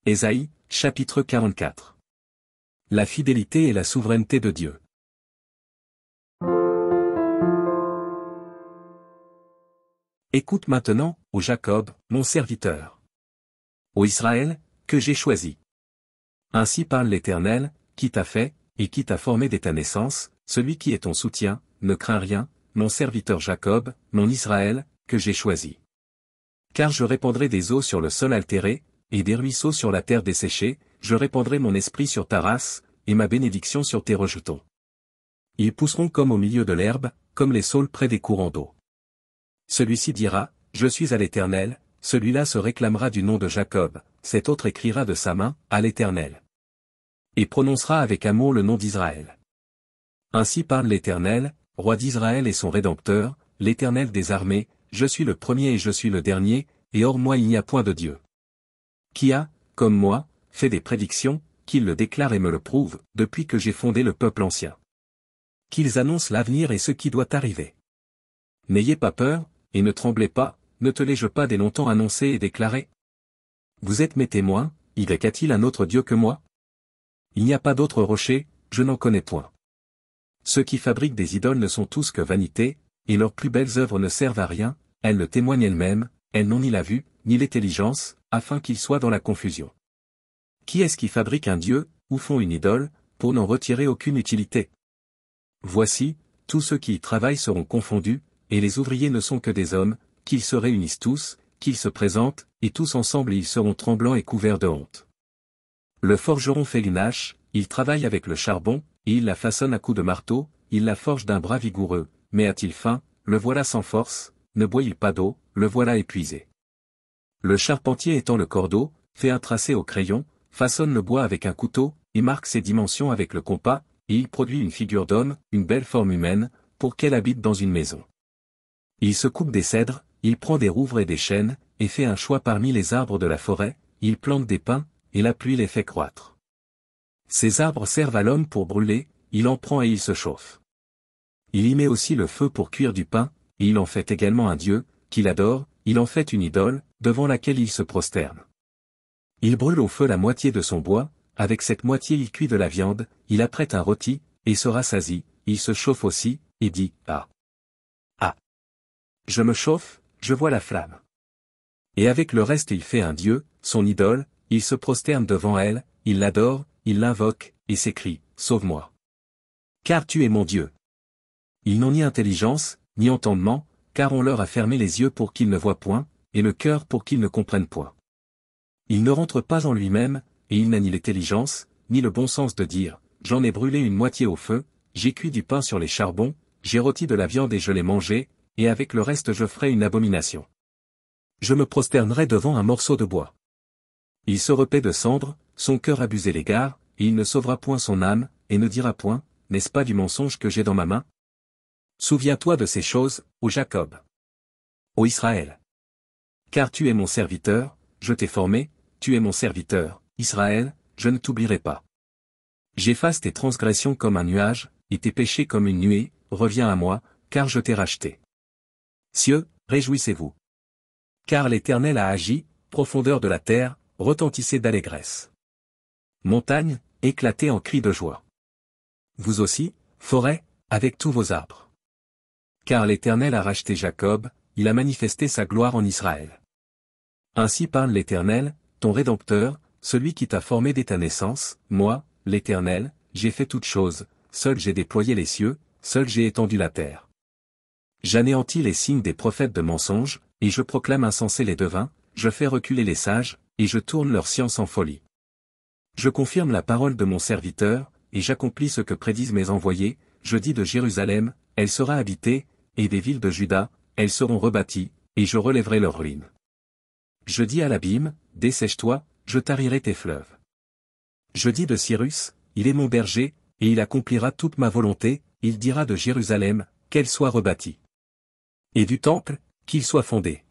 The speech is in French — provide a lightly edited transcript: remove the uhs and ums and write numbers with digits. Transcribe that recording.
Ésaïe, chapitre 44. La fidélité et la souveraineté de Dieu. Écoute maintenant, ô Jacob, mon serviteur. Ô Israël, que j'ai choisi. Ainsi parle l'Éternel, qui t'a fait, et qui t'a formé dès ta naissance, celui qui est ton soutien, ne crains rien, mon serviteur Jacob, mon Israël, que j'ai choisi. Car je répandrai des eaux sur le sol altéré, et des ruisseaux sur la terre desséchée, je répandrai mon esprit sur ta race, et ma bénédiction sur tes rejetons. Ils pousseront comme au milieu de l'herbe, comme les saules près des courants d'eau. Celui-ci dira, je suis à l'Éternel, celui-là se réclamera du nom de Jacob, cet autre écrira de sa main, à l'Éternel. Et prononcera avec amour le nom d'Israël. Ainsi parle l'Éternel, roi d'Israël et son Rédempteur, l'Éternel des armées, je suis le premier et je suis le dernier, et hors moi il n'y a point de Dieu. Qui a, comme moi, fait des prédictions, qu'il le déclare et me le prouve, depuis que j'ai fondé le peuple ancien. Qu'ils annoncent l'avenir et ce qui doit arriver. N'ayez pas peur, et ne tremblez pas, ne te l'ai-je pas dès longtemps annoncé et déclaré? Vous êtes mes témoins, y a-t-il un autre Dieu que moi? Il n'y a pas d'autre rocher, je n'en connais point. Ceux qui fabriquent des idoles ne sont tous que vanité, et leurs plus belles œuvres ne servent à rien, elles ne témoignent elles-mêmes, elles n'ont ni la vue, ni l'intelligence, afin qu'ils soient dans la confusion. Qui est-ce qui fabrique un Dieu, ou font une idole, pour n'en retirer aucune utilité? Voici, tous ceux qui y travaillent seront confondus, et les ouvriers ne sont que des hommes, qu'ils se réunissent tous, qu'ils se présentent, et tous ensemble ils seront tremblants et couverts de honte. Le forgeron fait une hache, il travaille avec le charbon, et il la façonne à coups de marteau, il la forge d'un bras vigoureux, mais a-t-il faim, le voilà sans force, ne boit-il pas d'eau, le voilà épuisé. Le charpentier étend le cordeau, fait un tracé au crayon, façonne le bois avec un couteau, et marque ses dimensions avec le compas, et il produit une figure d'homme, une belle forme humaine, pour qu'elle habite dans une maison. Il se coupe des cèdres, il prend des rouvres et des chênes, et fait un choix parmi les arbres de la forêt, il plante des pins, et la pluie les fait croître. Ces arbres servent à l'homme pour brûler, il en prend et il se chauffe. Il y met aussi le feu pour cuire du pain, et il en fait également un dieu, qu'il adore, il en fait une idole, devant laquelle il se prosterne. Il brûle au feu la moitié de son bois, avec cette moitié il cuit de la viande, il apprête un rôti, et se rassasie, il se chauffe aussi, et dit, ah! Ah! Je me chauffe, je vois la flamme. Et avec le reste il fait un dieu, son idole, il se prosterne devant elle, il l'adore, il l'invoque, et s'écrie, sauve-moi. Car tu es mon Dieu. Ils n'ont ni intelligence, ni entendement, car on leur a fermé les yeux pour qu'ils ne voient point, et le cœur pour qu'ils ne comprennent point. Il ne rentre pas en lui-même, et il n'a ni l'intelligence, ni le bon sens de dire, j'en ai brûlé une moitié au feu, j'ai cuit du pain sur les charbons, j'ai rôti de la viande et je l'ai mangée, et avec le reste je ferai une abomination. Je me prosternerai devant un morceau de bois. Il se repaît de cendres, son cœur abusé l'égare, et il ne sauvera point son âme, et ne dira point, n'est-ce pas du mensonge que j'ai dans ma main? Souviens-toi de ces choses, ô Jacob. Ô Israël. Car tu es mon serviteur, je t'ai formé, tu es mon serviteur, Israël, je ne t'oublierai pas. J'efface tes transgressions comme un nuage, et tes péchés comme une nuée, reviens à moi, car je t'ai racheté. Cieux, réjouissez-vous. Car l'Éternel a agi, profondeur de la terre, retentissez d'allégresse. Montagne, éclatez en cris de joie. Vous aussi, forêt, avec tous vos arbres. Car l'Éternel a racheté Jacob, il a manifesté sa gloire en Israël. Ainsi parle l'Éternel, ton Rédempteur, celui qui t'a formé dès ta naissance, moi, l'Éternel, j'ai fait toutes choses, seul j'ai déployé les cieux, seul j'ai étendu la terre. J'anéantis les signes des prophètes de mensonges, et je proclame insensés les devins, je fais reculer les sages, et je tourne leur science en folie. Je confirme la parole de mon serviteur, et j'accomplis ce que prédisent mes envoyés, je dis de Jérusalem, elle sera habitée, et des villes de Juda, elles seront rebâties, et je relèverai leurs ruines. Je dis à l'abîme, dessèche-toi, je tarirai tes fleuves. Je dis de Cyrus, il est mon berger, et il accomplira toute ma volonté, il dira de Jérusalem, qu'elle soit rebâtie. Et du temple, qu'il soit fondé.